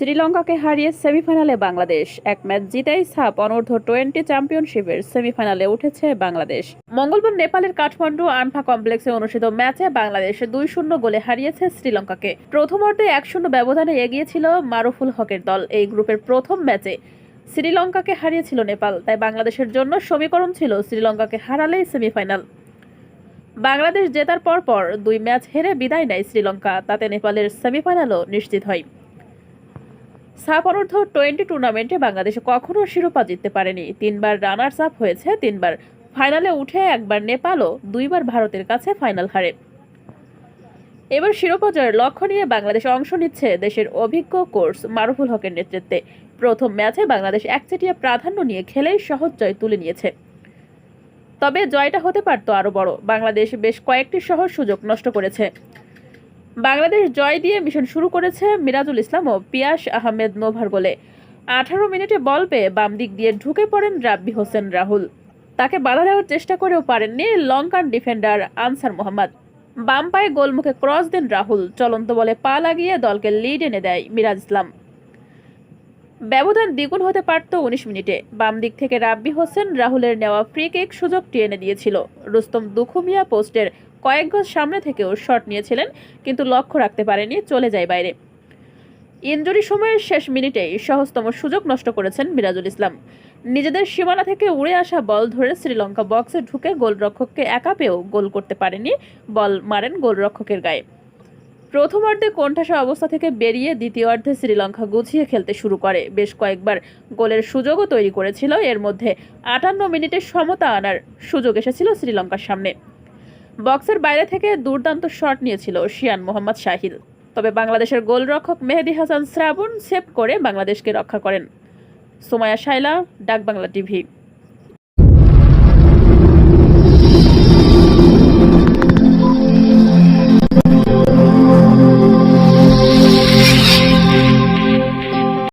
শ্রীলঙ্কাকে হারিয়ে সেমিফাইনালে বাংলাদেশ। এক ম্যাচ জিতেই সাফ অনূর্ধ্ব-20 চ্যাম্পিয়নশিপের সেমিফাইনালে উঠেছে বাংলাদেশ। মঙ্গলবার নেপালের কাঠমান্ডু আনফা কমপ্লেক্সে অনুষ্ঠিত ম্যাচে বাংলাদেশ 2-0 গোলে হারিয়েছে শ্রীলঙ্কাকে। প্রথমার্ধে 1-0 ব্যবধানে এগিয়ে ছিল মারুফুল হকের দল। এই গ্রুপের প্রথম ম্যাচে শ্রীলঙ্কাকে হারিয়েছিল নেপাল, তাই বাংলাদেশের জন্য সমীকরণ ছিল শ্রীলঙ্কাকে হারালেই সেমিফাইনাল। বাংলাদেশ জেতার পরপর 2 ম্যাচ হেরে বিদায় নেয় শ্রীলঙ্কা, তাতে নেপালের সেমিফাইনালও নিশ্চিত হয়। সাফ অনূর্ধ্ব-20 টুর্নামেন্টে বাংলাদেশ কখনো শিরোপা জিততে পারেনি। 3বার রানার্স আপ হয়েছে, 3বার ফাইনালে উঠে, একবার নেপাল ও 2বার ভারতের কাছে ফাইনাল হারে। এবার শিরোপা জয়ের লক্ষ্য নিয়ে বাংলাদেশ অংশ নিচ্ছে দেশের অভিজ্ঞ কোচ মারুফুল হকের নেতৃত্বে। প্রথম ম্যাচে বাংলাদেশ একচেটিয়া প্রাধান্য নিয়ে খেলেই সহজ জয় তুলে নিয়েছে। তবে জয়টা হতে পারত আরও বড়। বাংলাদেশ বেশ কয়েকটি সহজ সুযোগ নষ্ট করেছে। বাংলাদেশ জয় দিয়ে মিশন শুরু করেছে মিরাজুল ইসলাম ও পিয়াস আহমেদ নোভার গোলে। 18 মিনিটে বল পেয়ে বাম দিক দিয়ে ঢুকে পড়েন রাব্বি হোসেন রাহুল। তাকে বাধা দেওয়ার চেষ্টা করেও পারেননি লঙ্কান ডিফেন্ডার আনসার মোহাম্মদ। বাম পায়ে গোলমুখে ক্রস দেন রাহুল। চলন্ত বলে পা লাগিয়ে দলকে লিড এনে দেয় মিরাজ ইসলাম। ব্যবধান দ্বিগুণ হতে পারত 19 মিনিটে। বাম দিক থেকে রাব্বি হোসেন রাহুলের নেওয়া ফ্রি কিক সুযোগটি এনে দিয়েছিল। রুস্তম দুখুমিয়া পোস্টের কয়েক গজ সামনে থেকেও শট নিয়েছিলেন, কিন্তু লক্ষ্য রাখতে পারেনি, চলে যায় বাইরে। ইনজুরি সময়ের শেষ মিনিটেই সহজতম সুযোগ নষ্ট করেছেন মিরাজুল ইসলাম। নিজেদের সীমানা থেকে উড়ে আসা বল ধরে শ্রীলঙ্কা বক্সে ঢুকে গোলরক্ষককে একা পেয়েও গোল করতে পারেনি, বল মারেন গোলরক্ষকের গায়ে। প্রথমার্ধে কোণঠাসা অবস্থা থেকে বেরিয়ে দ্বিতীয়ার্ধে শ্রীলঙ্কা গুছিয়ে খেলতে শুরু করে। বেশ কয়েকবার গোলের সুযোগও তৈরি করেছিল। এর মধ্যে 58 মিনিটে সমতা আনার সুযোগ এসেছিল শ্রীলঙ্কার সামনে। বক্সের বাইরে থেকে দুর্দান্ত শট নিয়েছিল শিয়ান মোহাম্মদ শাহিল, তবে বাংলাদেশের গোলরক্ষক মেহেদী হাসান শ্রাবণ সেভ করে বাংলাদেশকে রক্ষা করেন। সোমায়া শাইলা, ডাক বাংলা টিভি।